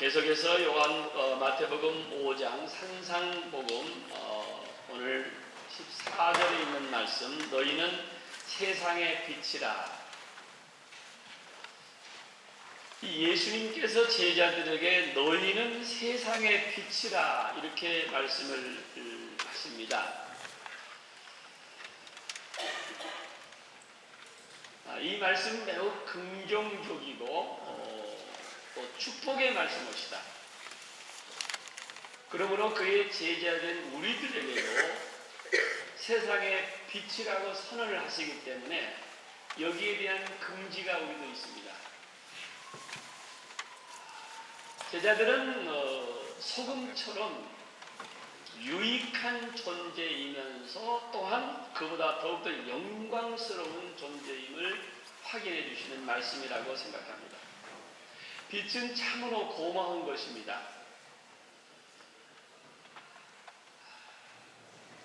계속해서 마태복음 5장 산상복음 오늘 14절에 있는 말씀, 너희는 세상의 빛이라. 이 예수님께서 제자들에게 너희는 세상의 빛이라 이렇게 말씀을 하십니다. 이 말씀은 매우 긍정적이고 또 축복의 말씀이시다. 그러므로 그의 제자된 우리들에게도 세상의 빛이라고 선언을 하시기 때문에 여기에 대한 긍지가 우리도 있습니다. 제자들은 소금처럼 유익한 존재이면서 또한 그보다 더욱더 영광스러운 존재임을 확인해 주시는 말씀이라고 생각합니다. 빛은 참으로 고마운 것입니다.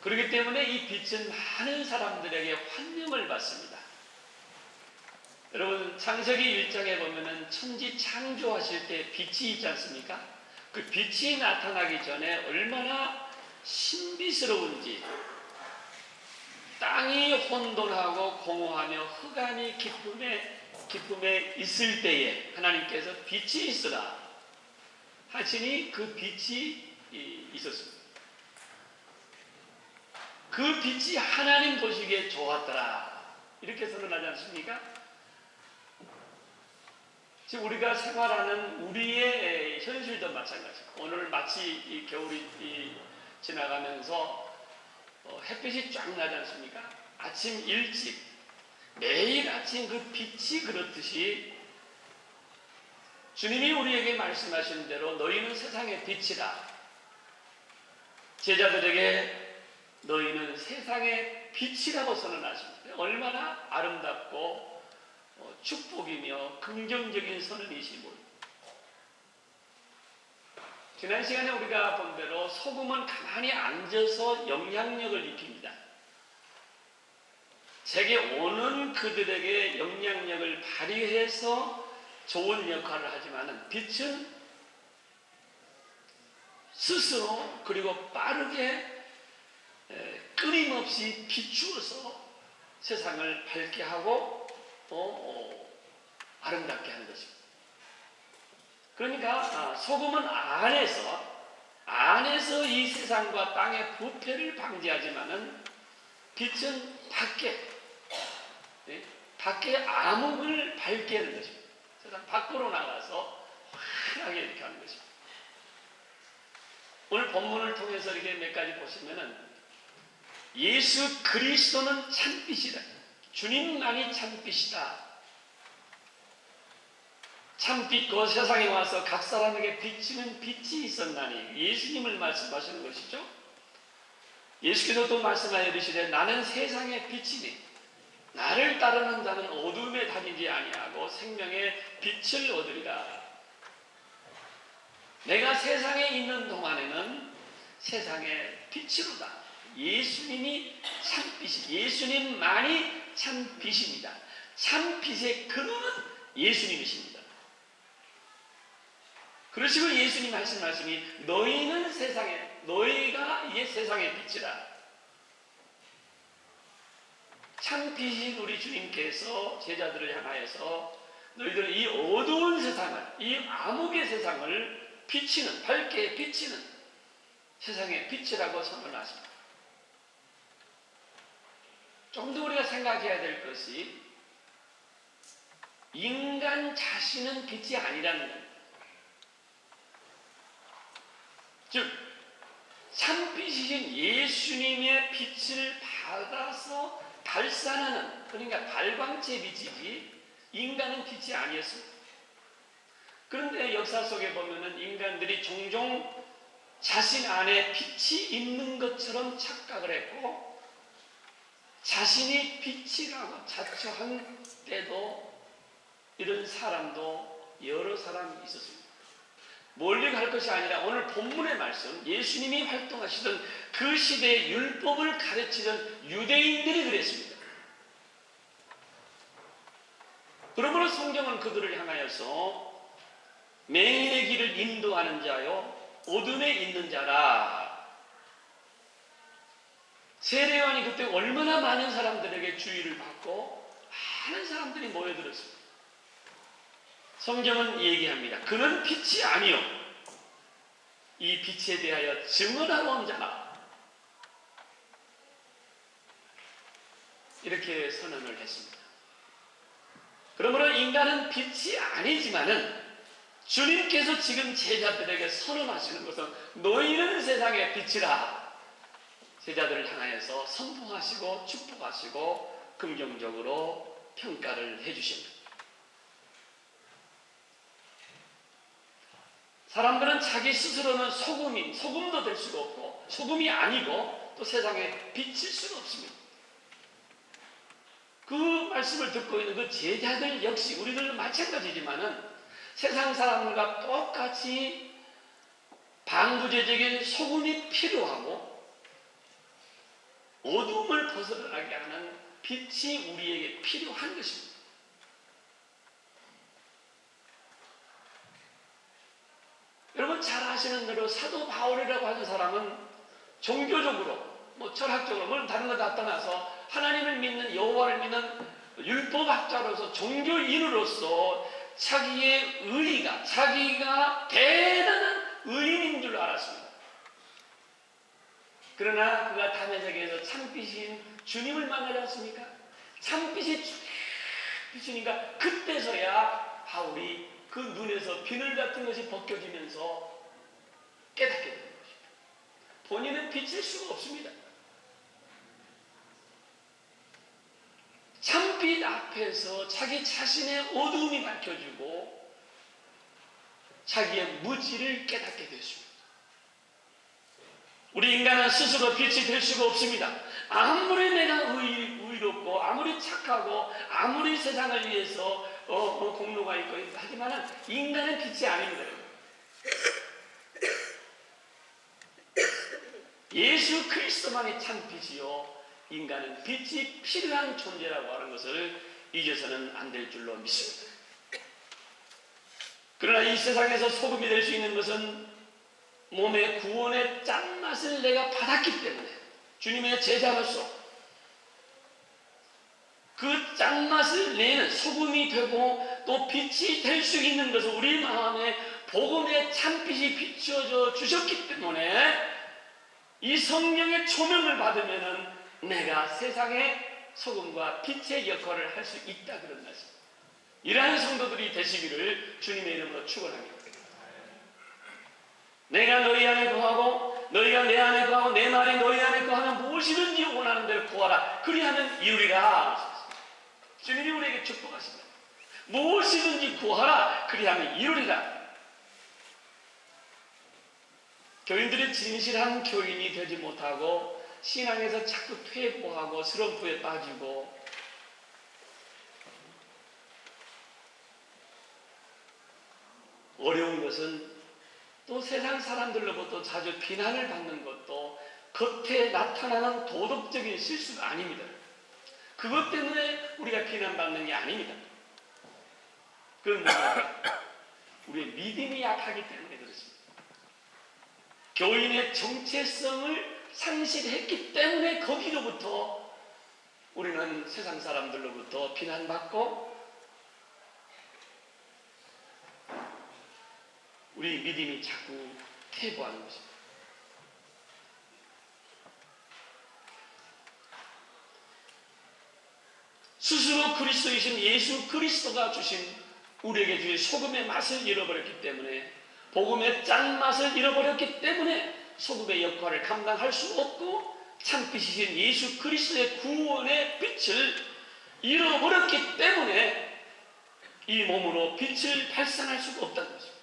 그렇기 때문에 이 빛은 많은 사람들에게 환영을 받습니다. 여러분, 창세기 1장에 보면은 천지 창조하실 때 빛이 있지 않습니까? 그 빛이 나타나기 전에 얼마나 신비스러운지, 땅이 혼돈하고 공허하며 흑암이 기쁨에 있을 때에 하나님께서 빛이 있으라 하시니 그 빛이 있었습니다. 그 빛이 하나님 보시기에 좋았더라 이렇게 선언하지 않습니까? 지금 우리가 생활하는 우리의 현실도 마찬가지고, 오늘 마치 이 겨울이 지나가면서 햇빛이 쫙 나지 않습니까? 아침 일찍 매일 아침 그 빛이 그렇듯이 주님이 우리에게 말씀하신 대로 너희는 세상의 빛이라. 제자들에게 너희는 세상의 빛이라고 선언하십니다. 얼마나 아름답고 축복이며 긍정적인 선언이시 모릅니다. 지난 시간에 우리가 본 대로 소금은 가만히 앉아서 영향력을 입힙니다. 세계 오는 그들에게 영향력을 발휘해서 좋은 역할을 하지만 빛은 스스로 그리고 빠르게 끊임없이 비추어서 세상을 밝게 하고 아름답게 하는 것입니다. 그러니까 소금은 안에서 이 세상과 땅의 부패를 방지하지만은 빛은 밖에 암흑을 밝게 하는 것입니다. 세상 밖으로 나가서 환하게 이렇게 하는 것입니다. 오늘 본문을 통해서 이렇게 몇 가지 보시면은 예수 그리스도는 참빛이다. 주님만이 참빛이다. 참빛 그 세상에 와서 각 사람에게 비치는 빛이 있었나니 예수님을 말씀하시는 것이죠. 예수께서도 말씀하여 이르시되 나는 세상의 빛이니 나를 따르는 자는 어둠에 다니지 아니하고 생명의 빛을 얻으리라. 내가 세상에 있는 동안에는 세상의 빛이로다. 예수님이 참빛이, 예수님만이 참빛입니다. 참빛의 근원은 예수님이십니다. 그러시고 예수님 하신 말씀이 너희가 이게 세상의 빛이라. 참빛인 우리 주님께서 제자들을 향하여서 너희들은 이 어두운 세상을, 이 암흑의 세상을 밝게 비치는 세상의 빛이라고 선언하십니다. 좀 더 우리가 생각해야 될 것이 인간 자신은 빛이 아니라는 겁니다. 즉 참빛이신 예수님의 빛을 받아서 발산하는, 그러니까 발광체의 빛이지 인간은 빛이 아니었습니다. 그런데 역사 속에 보면은 인간들이 종종 자신 안에 빛이 있는 것처럼 착각을 했고 자신이 빛이라고 자처한 때도 이런 사람도 여러 사람이 있었습니다. 멀리 갈 것이 아니라 오늘 본문의 말씀, 예수님이 활동하시던 그 시대의 율법을 가르치던 유대인들이 그랬습니다. 그러므로 성경은 그들을 향하여서 맹인의 길을 인도하는 자요 어둠에 있는 자라. 세례요한이 그때 얼마나 많은 사람들에게 주의를 받고 많은 사람들이 모여들었습니다. 성경은 얘기합니다. 그는 빛이 아니요 이 빛에 대하여 증언하러 온 자라. 이렇게 선언을 했습니다. 그러므로 인간은 빛이 아니지만은 주님께서 지금 제자들에게 선언하시는 것은 너희는 세상의 빛이라. 제자들을 향하여서 선포하시고 축복하시고 긍정적으로 평가를 해주십니다. 사람들은 자기 스스로는 소금도 될 수가 없고 소금이 아니고 또 세상에 빛일 수가 없습니다. 그 말씀을 듣고 있는 그 제자들 역시 우리들도 마찬가지지만은 세상 사람들과 똑같이 방부제적인 소금이 필요하고 어둠을 벗어나게 하는 빛이 우리에게 필요한 것입니다. 여러분 잘 아시는 대로 사도 바울이라고 하는 사람은 종교적으로 철학적으로 물론 다른 거 다 떠나서 하나님을 믿는 여호와를 믿는 율법학자로서 종교인으로서 자기의 의의가 자기가 대단한 의인인 줄 알았습니다. 그러나 그가 담의 세계에서 참빛인 주님을 만나지 않습니까? 참빛이 비추니까 그때서야 바울이 그 눈에서 비늘 같은 것이 벗겨지면서 깨닫게 되는 것입니다. 본인은 비칠 수가 없습니다. 참빛 앞에서 자기 자신의 어두움이 밝혀지고 자기의 무지를 깨닫게 됐습니다. 우리 인간은 스스로 빛이 될 수가 없습니다. 아무리 내가 의롭고 아무리 착하고 아무리 세상을 위해서 공로가 있고 하지만 인간은 빛이 아닙니다. 예수 그리스도만이 참 빛이요 인간은 빛이 필요한 존재라고 하는 것을 잊어서는 안 될 줄로 믿습니다. 그러나 이 세상에서 소금이 될 수 있는 것은 몸의 구원의 짠맛을 내가 받았기 때문에 주님의 제자로서 그 짠맛을 내는 소금이 되고 또 빛이 될 수 있는 것은 우리 마음에 복음의 참빛이 비추어져 주셨기 때문에 이 성령의 초명을 받으면은 내가 세상의 소금과 빛의 역할을 할 수 있다 그런 말씀. 이러한 성도들이 되시기를 주님의 이름으로 축원합니다. 내가 너희 안에 거하고 너희가 내 안에 거하고 내 말이 너희 안에 거하면 무엇이든지 원하는 대로 구하라. 그리하면 이루리라. 주님이 우리에게 축복하십니다. 무엇이든지 구하라. 그리하면 이루리라. 교인들이 진실한 교인이 되지 못하고 신앙에서 자꾸 퇴보하고 슬럼프에 빠지고 어려운 것은 또 세상 사람들로부터 자주 비난을 받는 것도 겉에 나타나는 도덕적인 실수가 아닙니다. 그것 때문에 우리가 비난받는 게 아닙니다. 그건 뭡니까? 우리의 믿음이 약하기 때문에 그렇습니다. 교인의 정체성을 상실했기 때문에 거기로부터 우리는 세상 사람들로부터 비난받고 우리 믿음이 자꾸 퇴보하는 것입니다. 스스로 그리스도이신 예수 그리스도가 주신 우리에게 주신 소금의 맛을 잃어버렸기 때문에 복음의 짠맛을 잃어버렸기 때문에 소금의 역할을 감당할 수 없고 참빛이신 예수 그리스도의 구원의 빛을 잃어버렸기 때문에 이 몸으로 빛을 발산할 수가 없다는 것입니다.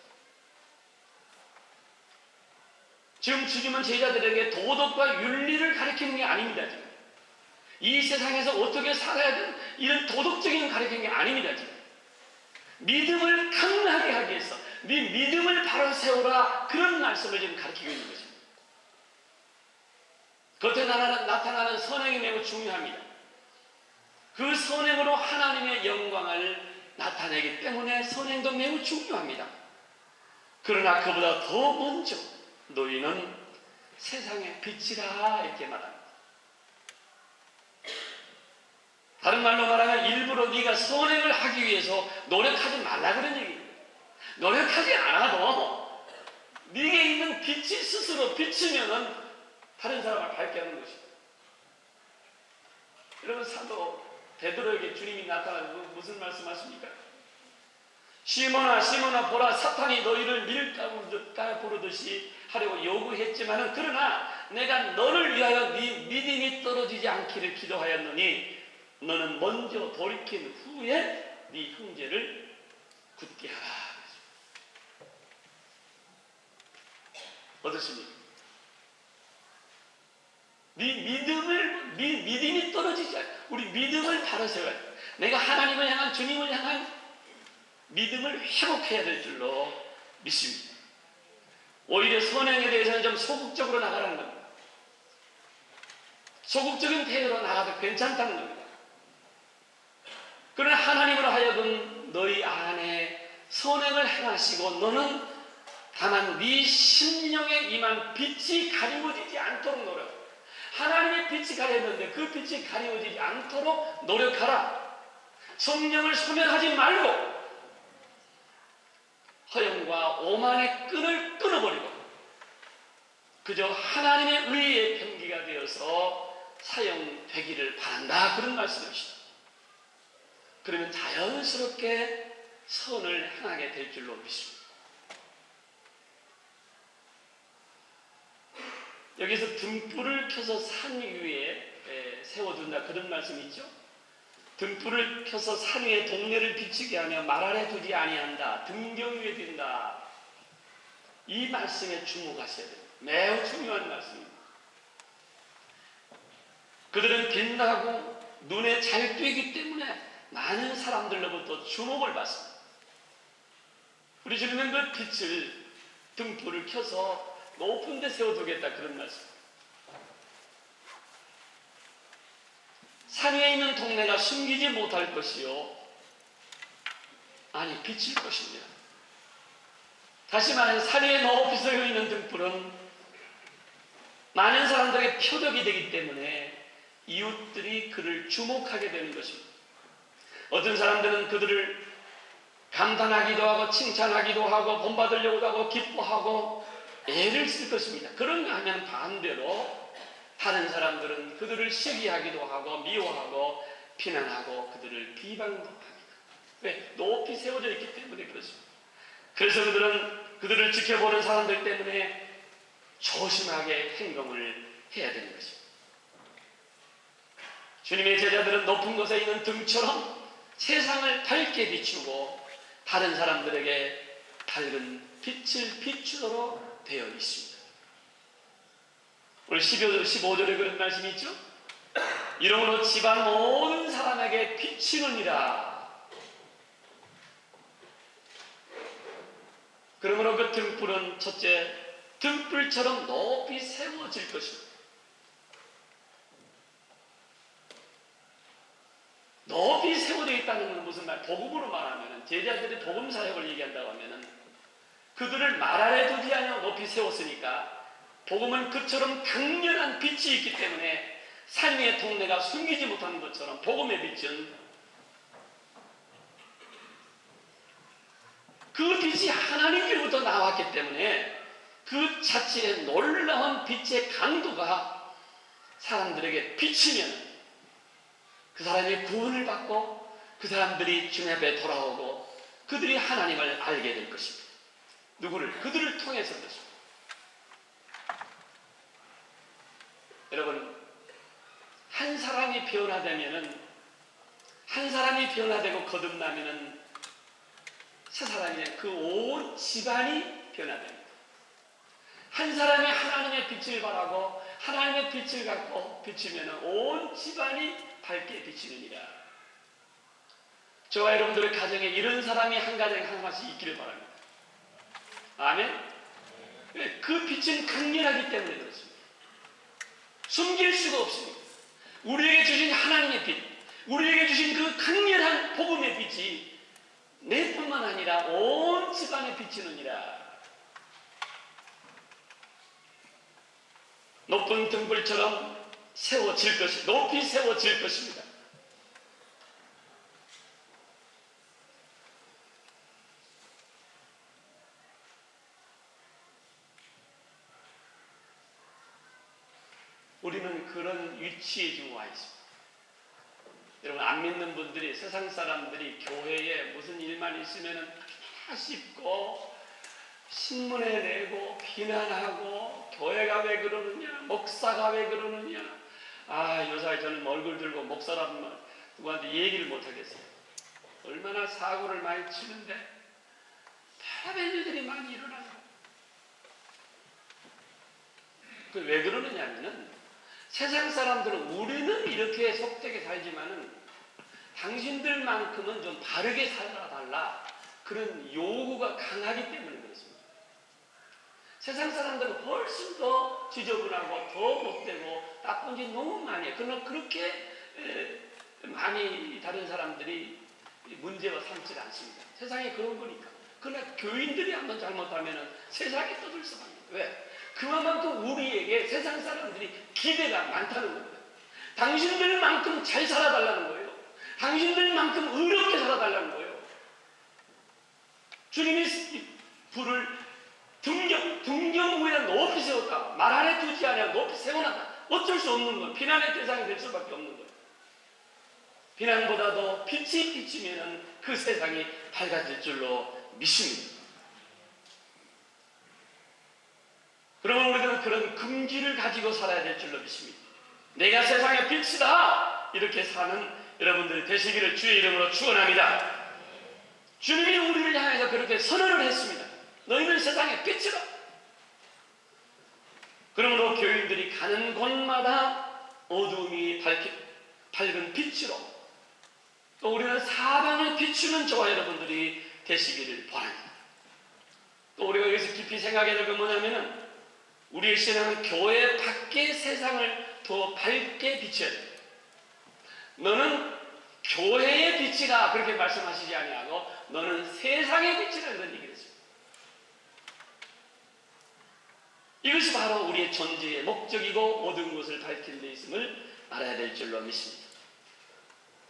지금 주님은 제자들에게 도덕과 윤리를 가르치는 게 아닙니다. 지금. 이 세상에서 어떻게 살아야 되는 이런 도덕적인 가르치는 게 아닙니다. 지금. 믿음을 강하게 하기 위해서 네 믿음을 바로 세우라 그런 말씀을 지금 가르치고 있는 것입니다. 겉에 나타나는 선행이 매우 중요합니다. 그 선행으로 하나님의 영광을 나타내기 때문에 선행도 매우 중요합니다. 그러나 그보다 더 먼저 너희는 세상의 빛이라 이렇게 말합니다. 다른 말로 말하면 일부러 네가 선행을 하기 위해서 노력하지 말라 그런 얘기예요. 노력하지 않아도 네게 있는 빛이 스스로 비치면은 다른 사람을 밝게 하는 것입니다. 여러분, 사도 베드로에게 주님이 나타나서 무슨 말씀하십니까? 시몬아 보라, 사탄이 너희를 밀가루 부르듯이 하려고 요구했지만은 그러나 내가 너를 위하여 네 믿음이 떨어지지 않기를 기도하였노니 너는 먼저 돌이킨 후에 네 형제를 굳게 하라. 어떻습니까? 믿음이 떨어지지 않아. 우리 믿음을 바로 세워야 돼. 내가 하나님을 향한, 주님을 향한 믿음을 회복해야 될 줄로 믿습니다. 오히려 선행에 대해서는 좀 소극적으로 나가라는 겁니다. 소극적인 태도로 나가도 괜찮다는 겁니다. 그러나 하나님으로 하여금 너희 안에 선행을 행하시고 너는 다만 네 심령에 임한 빛이 가리워지지 않도록 노력. 하나님의 빛이 가렸는데 그 빛이 가리워지지 않도록 노력하라. 성령을 소멸하지 말고 허영과 오만의 끈을 끊어버리고 그저 하나님의 의의 편기가 되어서 사용되기를 바란다. 그런 말씀이시다. 그러면 자연스럽게 선을 행하게 될 줄로 믿습니다. 여기서 등불을 켜서 산 위에 세워둔다 그런 말씀이 있죠. 등불을 켜서 산 위에 동네를 비추게 하며 말 아래 두지 아니한다. 등경 위에 둔다. 이 말씀에 주목하셔야 돼요. 매우 중요한 말씀입니다. 그들은 빛나고 눈에 잘 띄기 때문에 많은 사람들로부터 주목을 받습니다. 우리 주님은 그 빛을, 등불을 켜서 높은 데 세워두겠다 그런 말씀. 산 위에 있는 동네가 숨기지 못할 것이요, 아니 비칠 것입니다. 다시 말해 산 위에 높이 서 있는 등불은 많은 사람들에게 표적이 되기 때문에 이웃들이 그를 주목하게 되는 것입니다. 어떤 사람들은 그들을 감탄하기도 하고 칭찬하기도 하고 본받으려고도 하고 기뻐하고 애를 쓸 것입니다. 그런가 하면 반대로 다른 사람들은 그들을 시기하기도 하고 미워하고 비난하고 그들을 비방도 합니다. 왜? 높이 세워져 있기 때문에 그렇습니다. 그래서 그들은 그들을 지켜보는 사람들 때문에 조심하게 행동을 해야 되는 것입니다. 주님의 제자들은 높은 곳에 있는 등처럼 세상을 밝게 비추고 다른 사람들에게 밝은 빛을 비추도록 되어 있습니다. 오늘 15절에 그런 말씀이 있죠. 이러므로 집안 모든 사람에게 비치느니라. 그러므로 그 등불은 첫째, 등불처럼 높이 세워질 것입니다. 높이 세워져 있다는 것은 무슨 말? 복음으로 말하면 제자들이 복음 사역을 얘기한다고 하면 그들을 말 아래 두지 않아 높이 세웠으니까 복음은 그처럼 강렬한 빛이 있기 때문에 산 위의 동네가 숨기지 못하는 것처럼 복음의 빛은 그 빛이 하나님께로부터 나왔기 때문에 그 자체의 놀라운 빛의 강도가 사람들에게 비치면 그 사람이 구원을 받고 그 사람들이 주님 앞에 돌아오고 그들이 하나님을 알게 될 것입니다. 누구를? 그들을 통해서 그렇습니다. 여러분, 한 사람이 변화되면은, 한 사람이 변화되고 거듭나면은 세 사람이 그 온 집안이 변화됩니다. 한 사람이 하나님의 빛을 발하고 하나님의 빛을 갖고 비추면은 온 집안이 밝게 비치느니라. 저와 여러분들의 가정에 이런 사람이 한 가정에 하나씩 있기를 바랍니다. 아멘? 그 빛은 강렬하기 때문에 그렇습니다. 숨길 수가 없습니다. 우리에게 주신 하나님의 빛, 우리에게 주신 그 강렬한 복음의 빛이 내뿐만 아니라 온 집안에 비치느니라. 높은 등불처럼 세워질 것이 높이 세워질 것입니다. 우리는 그런 위치에 지금 와 있습니다. 여러분, 안 믿는 분들이, 세상 사람들이 교회에 무슨 일만 있으면 다 씹고 신문에 내고 비난하고 교회가 왜 그러느냐, 목사가 왜 그러느냐. 요새 저는 얼굴 들고 목사라면 누구한테 얘기를 못 하겠어요. 얼마나 사고를 많이 치는데 별별 일들이 많이 일어나요. 왜 그러느냐면은 세상 사람들은 우리는 이렇게 속되게 살지만은 당신들만큼은 좀 바르게 살아달라, 그런 요구가 강하기 때문에 그렇습니다. 세상 사람들은 훨씬 더 지저분하고 더 못되고 나쁜 짓 너무 많이 해요. 그러나 그렇게 많이 다른 사람들이 문제와 삼지 않습니다. 세상에 그런 거니까. 그러나 교인들이 한번 잘못하면 세상에 떠들썩합니다. 왜? 그만큼 우리에게 세상 사람들이 기대가 많다는 겁니다. 당신들만큼 잘 살아달라는 거예요. 당신들만큼 의롭게 살아달라는 거예요. 주님이 불을 등경 위에 높이 세웠다. 말 아래 두지 아니하고 높이 세워놨다. 어쩔 수 없는 거예요. 비난의 대상이 될 수밖에 없는 거예요. 비난보다도 빛이 비치면 그 세상이 밝아질 줄로 믿습니다. 그러면 우리는 그런 긍지를 가지고 살아야 될 줄로 믿습니다. 내가 세상의 빛이다, 이렇게 사는 여러분들이 되시기를 주의 이름으로 축원합니다. 주님이 우리를 향해서 그렇게 선언을 했습니다. 너희는 세상의 빛이다. 그러므로 교인들이 가는 곳마다 어두움이 밝은 빛으로, 또 우리는 사방을 비추는 저와 여러분들이 되시기를 바랍니다. 또 우리가 여기서 깊이 생각해야 될 건 뭐냐면은, 우리의 신앙은 교회 밖의 세상을 더 밝게 비춰야 됩니다. 너는 교회의 빛이다, 그렇게 말씀하시지 아니하고 너는 세상의 빛이다, 그런 얘기를 했습니다. 이것이 바로 우리의 존재의 목적이고 어두운 곳을 밝힌 데 있음을 알아야 될 줄로 믿습니다.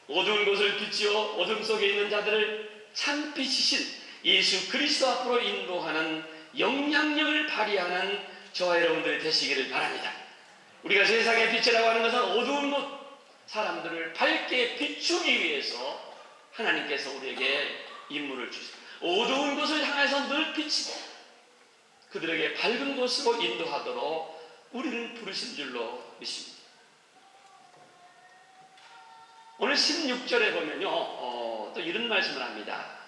어두운 곳을 비추어 어둠 속에 있는 자들을 참 빛이신 예수 그리스도 앞으로 인도하는 영향력을 발휘하는 저와 여러분들이 되시기를 바랍니다. 우리가 세상의 빛이라고 하는 것은 어두운 곳 사람들을 밝게 비추기 위해서 하나님께서 우리에게 임무를 주십니다. 어두운 곳을 향해서 늘 비치고 그들에게 밝은 곳으로 인도하도록 우리를 부르신 줄로 믿습니다. 오늘 16절에 보면요, 또 이런 말씀을 합니다.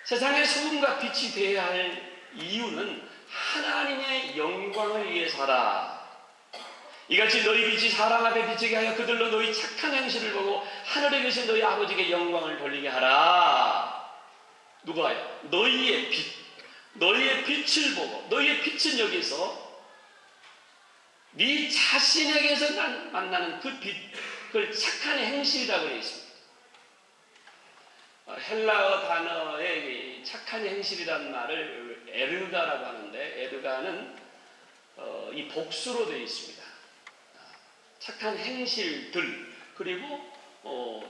세상의 소금과 빛이 되어야 할 이유는 하나님의 영광을 위해서라. 이같이 너희 빛이 사람 앞에 비치게 하여 그들로 너희 착한 행실을 보고 하늘에 계신 너희 아버지께 영광을 돌리게 하라. 누가요? 너희의 빛, 너희의 빛을 보고, 너희의 빛은 여기서 네 자신에게서 만나는 그 빛, 그걸 착한 행실이라고 되어 있습니다. 헬라어 단어에 착한 행실이라는 말을 에르가라고 하는데, 에르가는 이 복수로 되어 있습니다. 착한 행실들, 그리고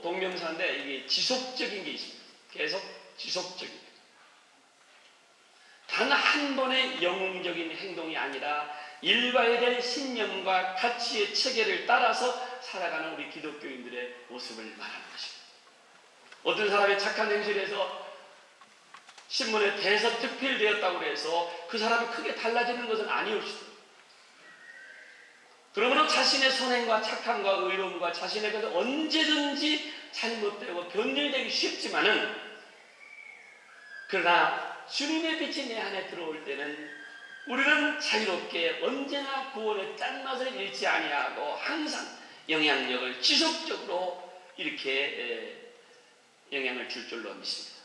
동명사인데 이게 지속적인 게 있습니다. 계속 지속적인. 단 한 번의 영웅적인 행동이 아니라 일관된 신념과 가치의 체계를 따라서 살아가는 우리 기독교인들의 모습을 말하는 것입니다. 어떤 사람이 착한 행실에서 신문에 대서특필되었다고 해서 그 사람이 크게 달라지는 것은 아니옵니다. 그러므로 자신의 선행과 착함과 의로움과 자신에 대해서 언제든지 잘못되고 변질되기 쉽지만은, 그러나 주님의 빛이 내 안에 들어올 때는 우리는 자유롭게 언제나 구원의 짠맛을 잃지 아니하고 항상 영향력을 지속적으로 이렇게 영향을 줄 줄로 믿습니다.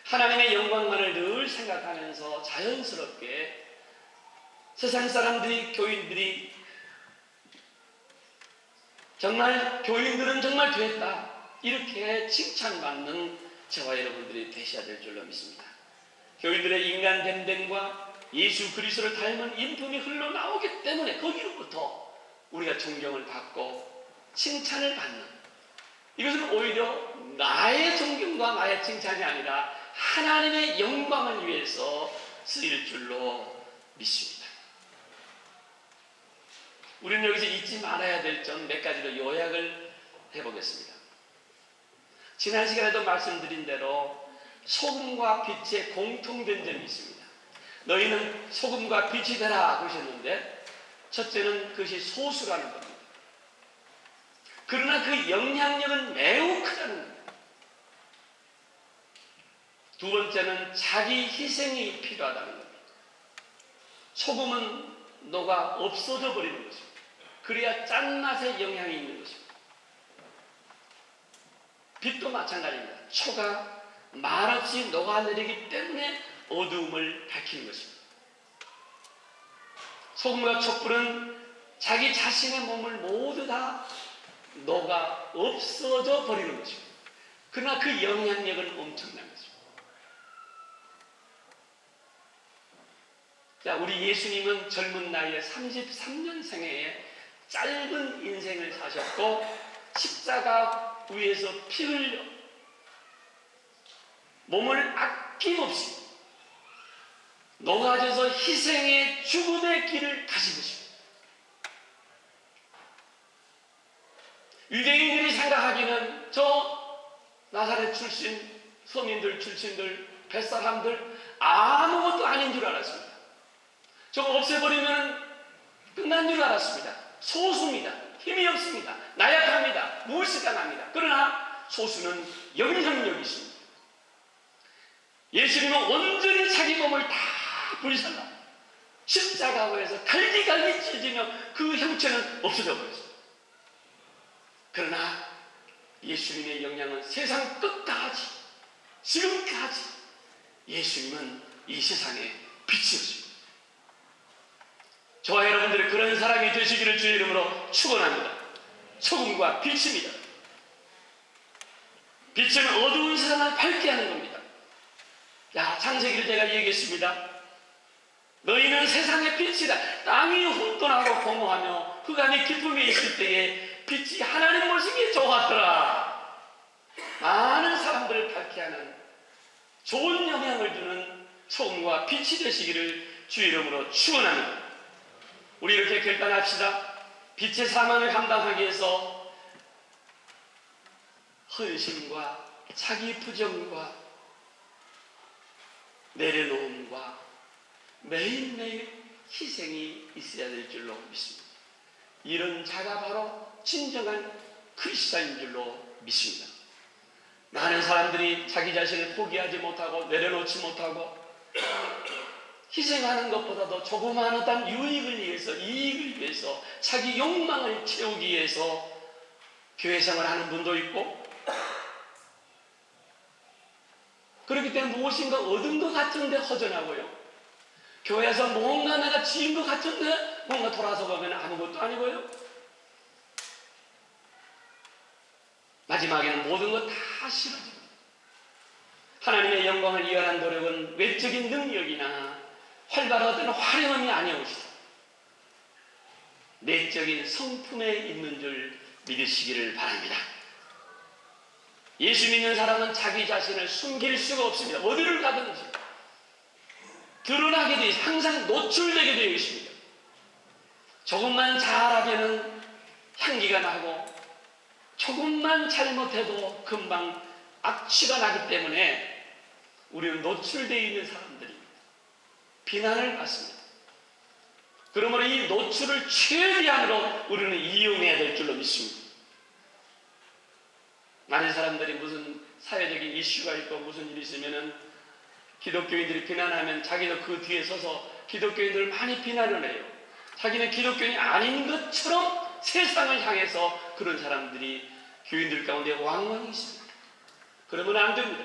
하나님의 영광만을 늘 생각하면서 자연스럽게 세상 사람들이, 교인들이 정말 교인들은 정말 됐다, 이렇게 칭찬받는 저와 여러분들이 되셔야 될 줄로 믿습니다. 교인들의 인간 됨됨과 예수 그리스도를 닮은 인품이 흘러나오기 때문에 거기로부터 우리가 존경을 받고 칭찬을 받는, 이것은 오히려 나의 존경과 나의 칭찬이 아니라 하나님의 영광을 위해서 쓰일 줄로 믿습니다. 우리는 여기서 잊지 말아야 될 점 몇 가지로 요약을 해보겠습니다. 지난 시간에도 말씀드린 대로 소금과 빛의 공통된 점이 있습니다. 너희는 소금과 빛이 되라 그러셨는데, 첫째는 그것이 소수라는 겁니다. 그러나 그 영향력은 매우 크다는 겁니다. 두 번째는 자기 희생이 필요하다는 겁니다. 소금은 녹아 없어져 버리는 것입니다. 그래야 짠맛에 영향이 있는 것입니다. 빛도 마찬가지입니다. 초가 말없이 녹아내리기 때문에 어두움을 밝히는 것입니다. 소금과 촛불은 자기 자신의 몸을 모두 다 녹아 없어져 버리는 것입니다. 그러나 그 영향력은 엄청난 것입니다. 자, 우리 예수님은 젊은 나이에 33년생에 짧은 인생을 사셨고 십자가 위에서 피 흘려 몸을 아낌없이 녹아져서 희생의 죽음의 길을 가신 것입니다. 유대인들이 생각하기는 저 나사렛 출신, 서민들 출신들, 뱃사람들 아무것도 아닌 줄 알았습니다. 저거 없애버리면 끝난 줄 알았습니다. 소수입니다. 힘이 없습니다. 나약합니다. 무시당합니다. 그러나 소수는 영향력이 있습니다. 예수님은 온전히 자기 몸을 다 불살라 십자가에서 갈기갈기 찢으며 그 형체는 없어져 버렸습니다. 그러나 예수님의 영향은 세상 끝까지, 지금까지 예수님은 이 세상의 빛이었습니다. 저와 여러분들이 그런 사람이 되시기를 주의 이름으로 축원합니다. 소금과 빛입니다. 빛은 어두운 세상을 밝게 하는 겁니다. 자, 창세기를 제가 얘기했습니다. 너희는 세상의 빛이다. 땅이 혼돈하고 공허하며 흑암이 깊음에 있을 때에 빛이 하나님 보시기에 좋았더라. 많은 사람들을 밝게 하는 좋은 영향을 주는 소금과 빛이 되시기를 주의 이름으로 축원합니다. 우리 이렇게 결단합시다. 빛의 사명을 감당하기 위해서 헌신과 자기 부정과 내려놓음과 매일매일 희생이 있어야 될 줄로 믿습니다. 이런 자가 바로 진정한 크리스찬인 줄로 믿습니다. 많은 사람들이 자기 자신을 포기하지 못하고 내려놓지 못하고 희생하는 것보다도 조그마한 어떤 유익을 위해서, 이익을 위해서, 자기 욕망을 채우기 위해서 교회 생활을 하는 분도 있고, 그렇기 때문에 무엇인가 얻은 것 같은데 허전하고요. 교회에서 뭔가 내가 지은 것 같은데 뭔가 돌아서 보면 아무것도 아니고요. 마지막에는 모든 것 다 싫어집니다. 하나님의 영광을 이어가는 노력은 외적인 능력이나 활발하던 화려함이 아니옵시다. 내적인 성품에 있는 줄 믿으시기를 바랍니다. 예수 믿는 사람은 자기 자신을 숨길 수가 없습니다. 어디를 가든지 드러나게 되어 있습니다. 항상 노출되게 되어 있습니다. 조금만 잘하면은 향기가 나고 조금만 잘못해도 금방 악취가 나기 때문에 우리는 노출되어 있는 사람들입니다. 비난을 받습니다. 그러므로 이 노출을 최대한으로 우리는 이용해야 될 줄로 믿습니다. 많은 사람들이 무슨 사회적인 이슈가 있고 무슨 일이 있으면은 기독교인들이 비난하면 자기도 그 뒤에 서서 기독교인들을 많이 비난을 해요. 자기는 기독교인이 아닌 것처럼 세상을 향해서 그런 사람들이 교인들 가운데 왕왕 있습니다. 그러면 안 됩니다.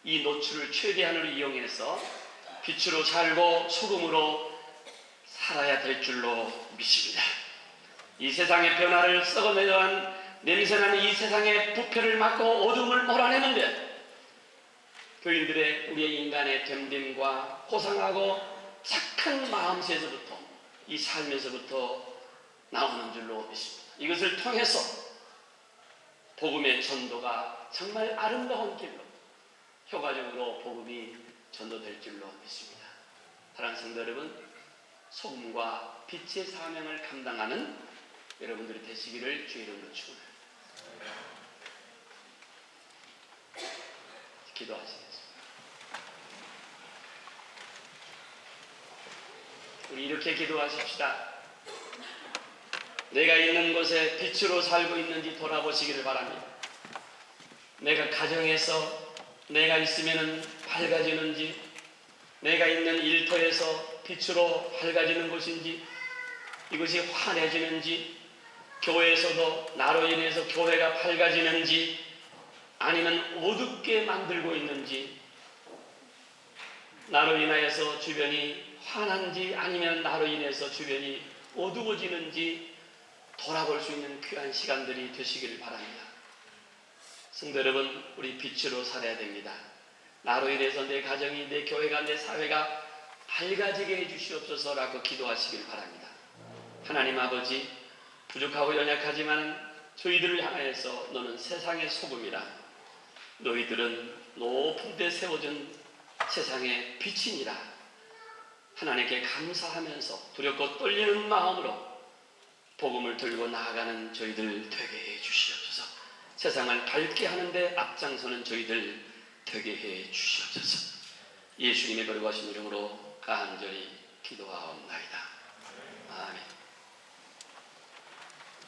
이 노출을 최대한으로 이용해서 빛으로 살고 소금으로 살아야 될 줄로 믿습니다. 이 세상의 변화를 썩어내려한 냄새나는 이 세상의 부패를 막고 어둠을 몰아내는데 교인들의 우리의 인간의 됨됨과 호상하고 착한 마음새에서부터 이 삶에서부터 나오는 줄로 믿습니다. 이것을 통해서 복음의 전도가 정말 아름다운 길로 효과적으로 복음이 전도될 줄로 믿습니다. 사랑하는 성도 여러분, 소금과 빛의 사명을 감당하는 여러분들이 되시기를 주의 이름으로 축원합니다. 기도하시겠습니다. 우리 이렇게 기도하십시다. 내가 있는 곳에 빛으로 살고 있는지 돌아보시기를 바랍니다. 내가 가정에서 내가 있으면 밝아지는지, 내가 있는 일터에서 빛으로 밝아지는 곳인지, 이것이 환해지는지, 교회에서도 나로 인해서 교회가 밝아지는지, 아니면 어둡게 만들고 있는지, 나로 인하여서 주변이 환한지 아니면 나로 인해서 주변이 어두워지는지 돌아볼 수 있는 귀한 시간들이 되시기를 바랍니다. 성도 여러분, 우리 빛으로 살아야 됩니다. 나로 인해서 내 가정이, 내 교회가, 내 사회가 밝아지게 해주시옵소서라고 기도하시길 바랍니다. 하나님 아버지, 부족하고 연약하지만 저희들을 향하여서 너는 세상의 소금이라, 너희들은 높은 데 세워진 세상의 빛이니라. 하나님께 감사하면서 두렵고 떨리는 마음으로 복음을 들고 나아가는 저희들 되게 해 주시옵소서. 세상을 밝게 하는데 앞장서는 저희들 되게 해 주시옵소서. 예수님의 거룩하신 이름으로 간절히 기도하옵나이다. 아멘.